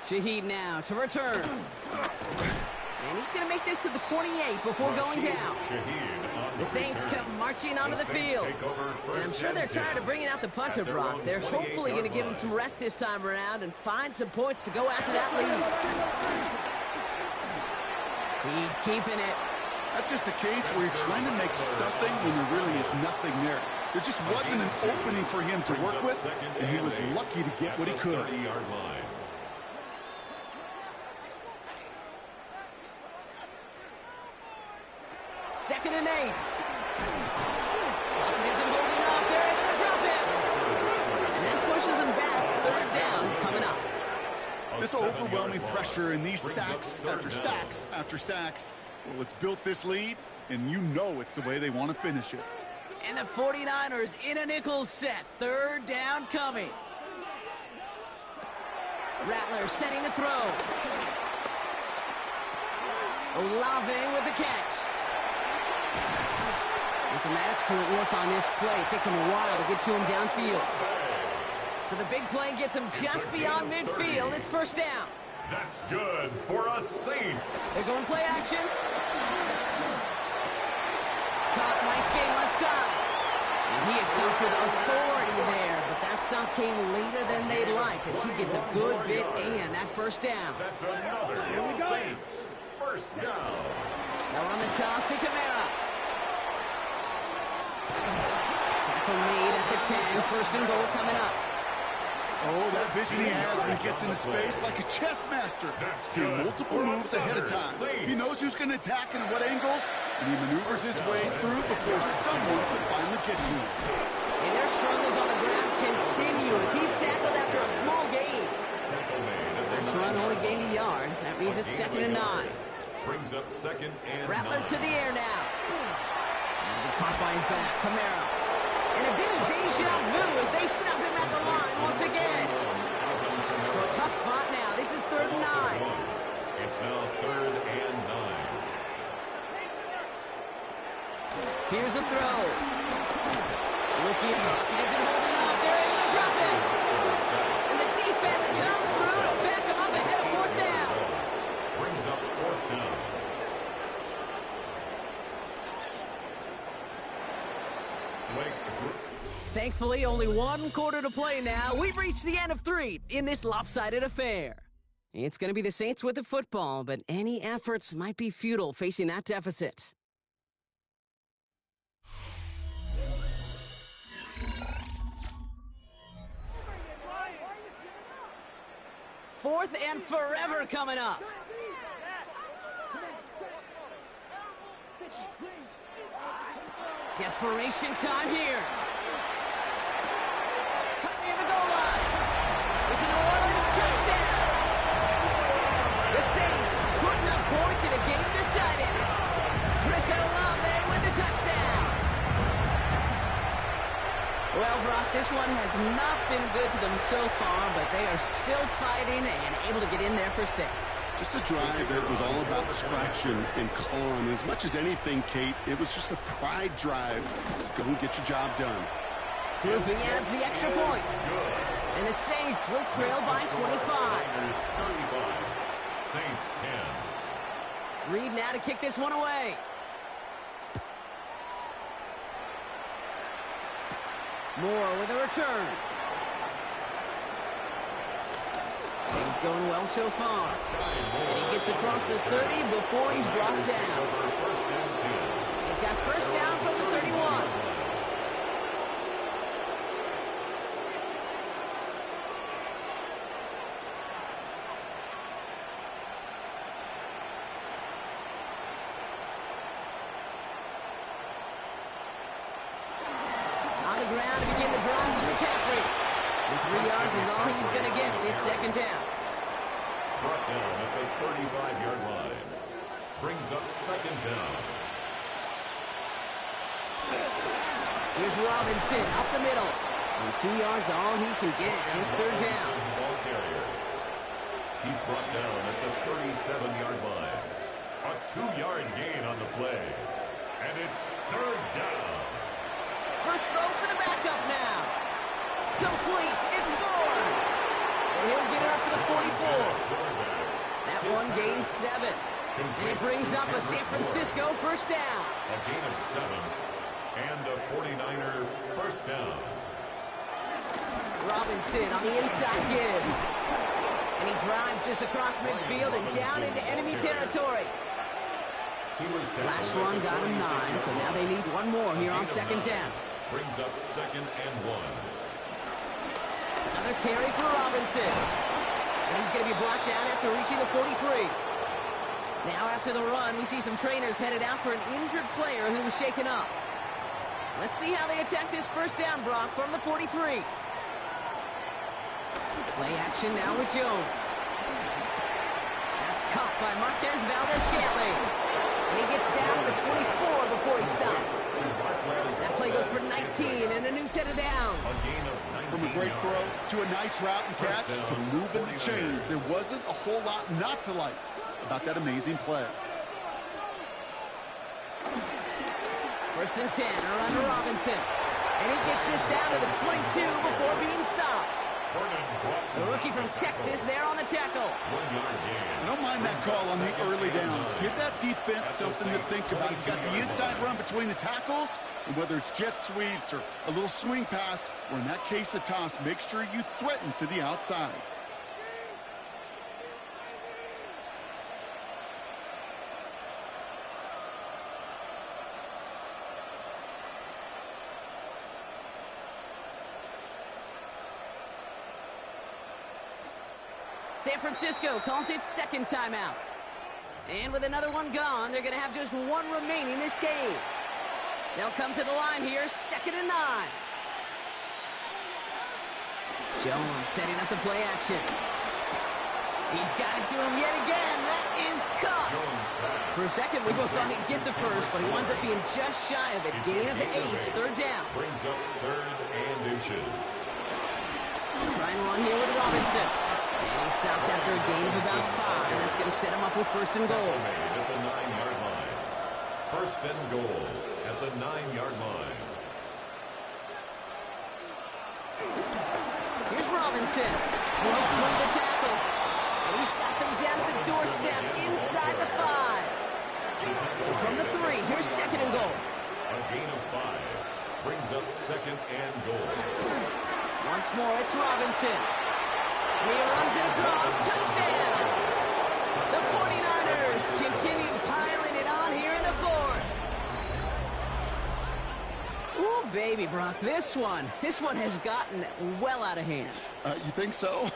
Shaheed now to return. And he's going to make this to the 28 before going down. The Saints come marching onto the field. And I'm sure they're tired of bringing out the punter, Brock. They're hopefully going to give him some rest this time around and find some points to go after that lead. He's keeping it. That's just a case where you're trying to make something when there really is nothing there. There just wasn't an opening for him to work with, and he was lucky to get what he could. 30-yard line. Second and 8. Lockett isn't holding up. They're able to drop him. And that pushes him back. 3rd down coming up. This overwhelming pressure and these sacks after sacks after sacks. Well, it's built this lead, and you know it's the way they want to finish it. And the 49ers in a nickel set. 3rd down coming. Rattler setting to throw. Olave with the catch. And some excellent work on this play. It takes him a while to get to him downfield. So the big play gets him just beyond midfield. It's 1st down. That's good for us Saints. They're going play action. Caught, nice game left side. And he is stumped with authority there, but that stump came later than they'd like as he gets a good bit and that 1st down. That's another Saints 1st down. Now on the toss to Kamara. Tackle made at the 10. 1st and goal coming up. Oh, that vision he has when he gets into space like a chess master. Seeing multiple moves ahead of time. He knows who's going to attack and at what angles, and he maneuvers his way through before someone can finally get to him. And their struggles on the ground continue as he's tackled after a small gain. This run only gained a yard. That means it's 2nd and 9. Brings up 2nd and 9. Rattler to the air now. And he caught by his back. Camaro. And a bit of deja vu as they stop him at the line once again. So a tough spot now. This is 3rd and 9. It's now 3rd and 9. Here's a throw. Looking up. He isn't holding up. They're able to drop him. And the defense comes through to back him up ahead of 4th down. Brings up 4th down. Thankfully, only 1 quarter to play now. We've reached the end of 3 in this lopsided affair. It's going to be the Saints with the football, but any efforts might be futile facing that deficit. Fourth and forever coming up. Desperation time here. Cut near the goal line. It's an New Orleans touchdown. The Saints putting up points in a game decided. Chris Olave with the touchdown. Well, Brock, this one has not been good to them so far, but they are still fighting and able to get in there for 6. Just a drive that was all about scratching and clawing. As much as anything, Kate, it was just a pride drive to go and get your job done. Grouping adds the extra point. And the Saints will trail by 25. 35. Saints 10. Reed now to kick this one away. Moore with a return. Things going well so far. And he gets across the 30 before he's brought down. They've got 1st down from the 31. On the ground to begin the drive with McCaffrey. And 3 yards is all he's going to get. It's 2nd down. Brought down at the 35-yard line. Brings up 2nd down. Here's Robinson up the middle. And 2 yards are all he can get. It's 3rd down. Ball carrier. He's brought down at the 37-yard line. A 2-yard gain on the play. And it's 3rd down. First throw for the backup now. Complete. It's Moore. And he'll get it up to the 44. That one gains 7. And it brings up a San Francisco 1st down. A gain of 7. And a 49er 1st down. Robinson on the inside give. And he drives this across midfield and down into enemy territory. Last run got him 9, so now they need one more here on 2nd down. Brings up 2nd and 1. Another carry for Robinson. And he's going to be brought down after reaching the 43. Now after the run, we see some trainers headed out for an injured player who was shaken up. Let's see how they attack this 1st down, Brock, from the 43. Play action now with Jones. That's caught by Marquez Valdez-Scantling. And he gets down to the 24 before he stopped. That play goes for 19 and a new set of downs. From a great throw to a nice route and catch to moving the chains, there wasn't a whole lot not to like about that amazing play. 1st and 10 around to Robinson. And he gets this down to the 22 before being stopped. The rookie from Texas there on the tackle. I don't mind that call on the early downs. Give that defense something to think about. You've got the inside run between the tackles, and whether it's jet sweeps or a little swing pass, or in that case a toss, make sure you threaten to the outside. San Francisco calls it second timeout. And with another one gone, they're going to have just one remaining this game. They'll come to the line here, 2nd and 9. Jones setting up the play action. He's got it to him yet again. That is caught. For a second, we both thought he'd get the first, but he winds up being just shy of it. Gain of 8, 3rd down. Brings up 3rd and inches. Try and run here with Robinson. And he stopped after a gain of about 5. That's going to set him up with 1st and goal. Made at the 9-yard line. 1st and goal at the 9-yard line. Here's Robinson. Broke through the tackle. And he's got them down to the doorstep inside the 5. So from the 3, here's 2nd and goal. A gain of 5. Brings up 2nd and goal. Once more, it's Robinson. And he runs it across. Touchdown! The 49ers continue piling it on here in the 4th. Ooh, baby, Brock, this one has gotten well out of hand. You think so?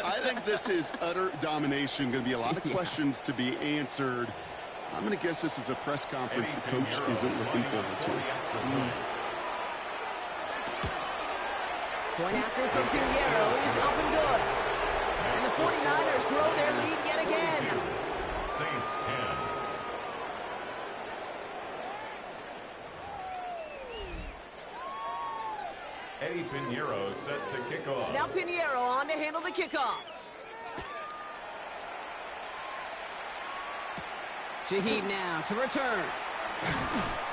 I think this is utter domination. Going to be a lot of questions to be answered. I'm going to guess this is a press conference the coach isn't looking forward to. Point after from Pinheiro is up and good. And the 49ers grow their lead yet again. Saints 10. Eddie Pinheiro set to kick off. Now Pinheiro on to handle the kickoff. Shaheed now to return.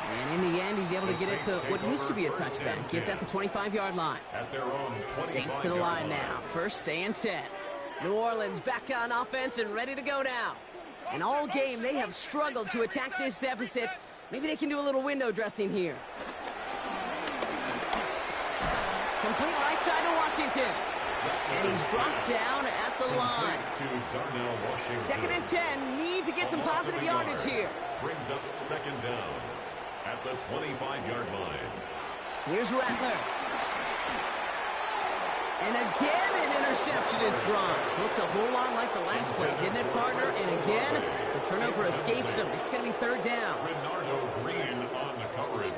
And in the end, he's able to get it to what used to be a touchback. It's at the 25-yard line. At their own 25-yard Saints to the line now. 1st and 10. New Orleans back on offense and ready to go now. And all game, they have struggled to attack this deficit. Maybe they can do a little window dressing here. Complete right side to Washington. And he's brought down at the line. 2nd and 10. Need to get some positive yardage here. Brings up 2nd down at the 25-yard line. Here's Rattler. And again, an interception is drawn. Looked a whole lot like the last play, didn't it, partner? And again, the turnover escapes him. It's going to be 3rd down. Bernardo Green on the coverage.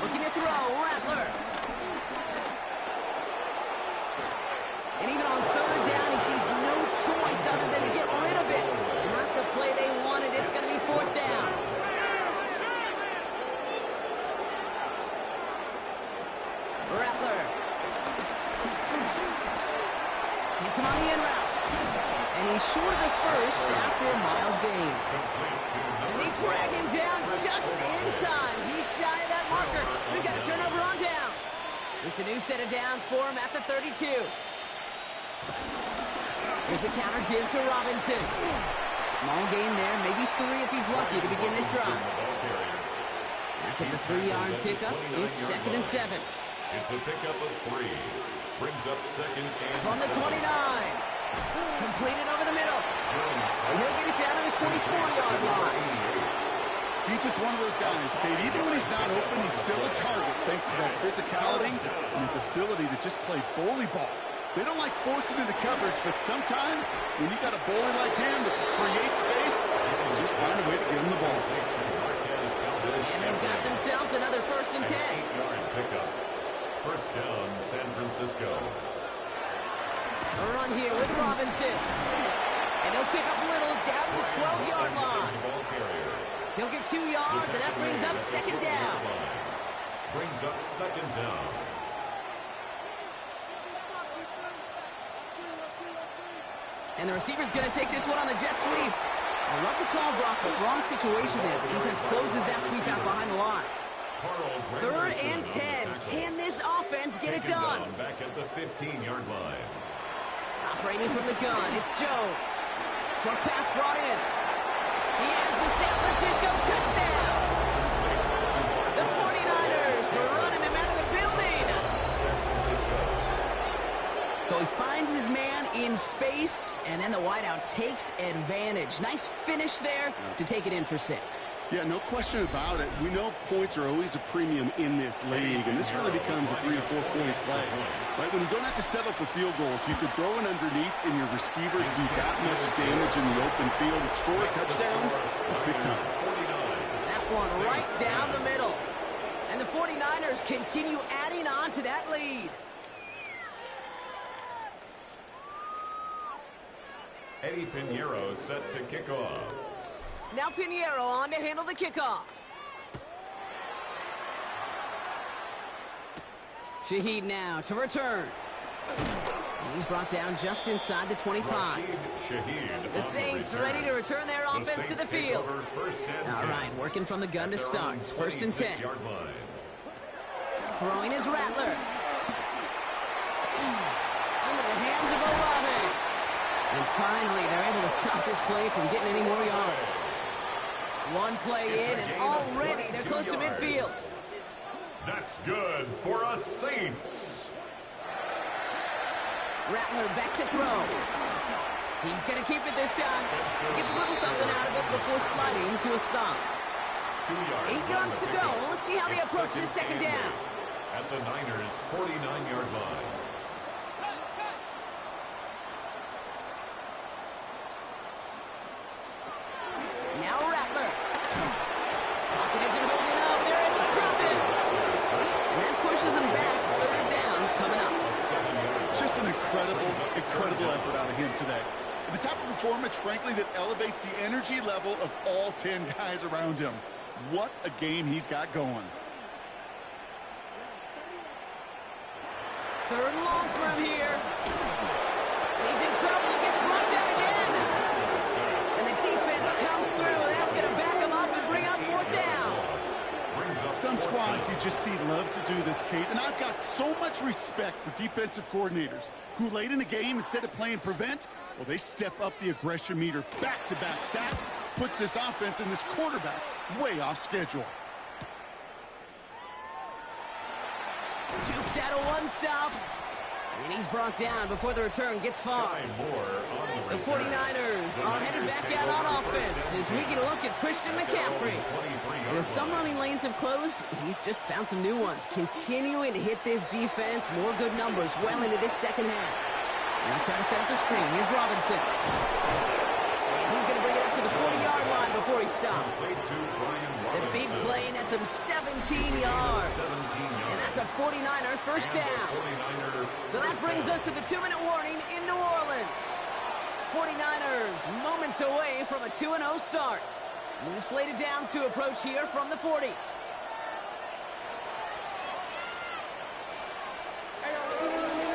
Looking to throw, Rattler. And even on 3rd down, he sees no choice other than to get rid of it. Not the play they wanted. It's going to be 4th down. Rattler. Hits him on the in route. And he's short of the first after a mild gain. And they drag him down just in time. He's shy of that marker. We've got a turnover on downs. It's a new set of downs for him at the 32. Here's a counter give to Robinson. Small gain there, maybe 3 if he's lucky to begin this drive. After the 3-yard pickup, it's 2nd and 7. It's a pickup of 3. Brings up 2nd and from the 29. Completed over the middle. And he'll get it down to the 24-yard line. He's just one of those guys, Kate. Even when he's not open, he's still a target thanks to that physicality and his ability to just play bully ball. They don't like forcing into coverage, but sometimes when you got a bully like him that can create space, you just find a way to get him the ball. And they've got themselves another 1st and 10. 8-yard pickup. 1st down, San Francisco. A run here with Robinson. And he'll pick up Little down to the 12-yard line. He'll get 2 yards, and that brings up 2nd down. Brings up 2nd down. And the receiver's going to take this one on the jet sweep. I love the call, Brock, but wrong situation there. The defense closes that sweep out behind the line. 3rd and 10. Can this offense get it done? Back at the 15-yard line. Operating from the gun, it's Jones. Short pass brought in. He has the San Francisco touchdown. The 49ers are running them out of the building. So he finds his man in in space, and then the wideout takes advantage. Nice finish there to take it in for 6. Yeah, no question about it. We know points are always a premium in this league, and this really becomes a 3 to 4 point play. Right? When you don't have to settle for field goals, you could throw it underneath, and your receivers do that much damage in the open field and score a touchdown. It's big time. That one right down the middle. And the 49ers continue adding on to that lead. Eddie Pinheiro set to kick off. Now Pinheiro on to handle the kickoff. Shaheed now to return. And he's brought down just inside the 25. The Saints ready to return their offense to the field. All right, working from the gun to start. First and 10. Throwing his Rattler. Into the hands of Olave. And finally, they're able to stop this play from getting any more yards. One play in, and already they're close to midfield. That's good for us Saints. Rattler back to throw. He's going to keep it this time. Gets a little something out of it before sliding to a stop. 8 yards to go. Let's see how they approach this second down. At the Niners' 49-yard line. Now Rattler. Pocket isn't holding up. They're able to drop it. And that pushes them back. Third down coming up. Just an incredible effort out of him today. The type of performance, frankly, that elevates the energy level of all 10 guys around him. What a game he's got going. Third and long for him here. He's in trouble. He gets brought down again. And the defense comes through. That's going to back him up and bring up fourth down. Some squads you just see love to do this, Kate. And I've got so much respect for defensive coordinators who late in the game, instead of playing prevent, well, they step up the aggression meter. Back-to-back sacks puts this offense and this quarterback way off schedule. Dukes out of one stop. And he's brought down before the return gets far. The 49ers are headed back out on offense as we get a look at Christian McCaffrey. And as some running lanes have closed, he's just found some new ones. Continuing to hit this defense, more good numbers well into this second half. Now trying to set up the screen. Here's Robinson. And he's going to bring it up to the 40-yard line before he stops. The big play nets him 17 yards. And that's a 49er first down. So that brings us to the 2-minute warning in New Orleans. 49ers moments away from a 2-0 start. New slated downs to approach here from the 40.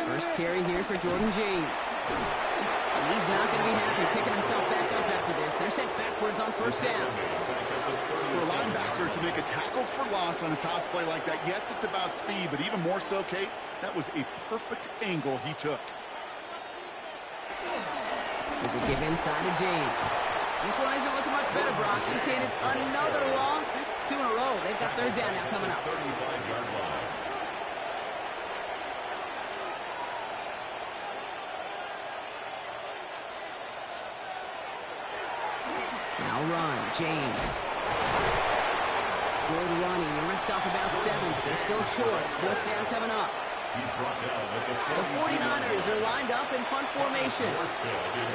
First carry here for Jordan James. And he's not going to be happy picking himself back up after this. They're sent backwards on first down. For a linebacker to make a tackle for loss on a toss play like that, yes, it's about speed, but even more so, Kate, that was a perfect angle he took. There's a give inside to James. This one isn't looking much better, Brock. He's saying it's another loss. That's 2 in a row. They've got third down now coming up. 35-yard line. Now run, James. Good running. He rips off about 7. They're still short. Fourth down coming up. He's brought down at The 49ers are lined up in punt formation.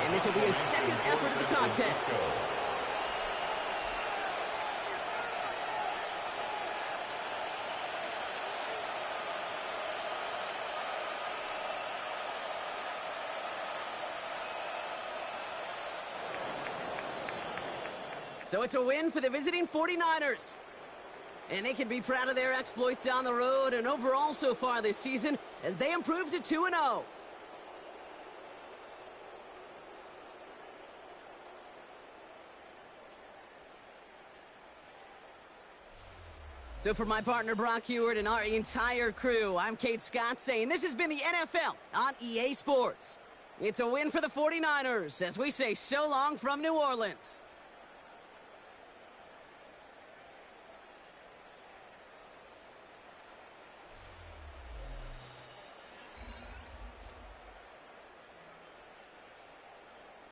And this will be his second effort of the contest. So it's a win for the visiting 49ers. And they can be proud of their exploits on the road and overall so far this season as they improve to 2-0. So for my partner Brock Heward and our entire crew, I'm Kate Scott saying this has been the NFL on EA Sports. It's a win for the 49ers as we say so long from New Orleans.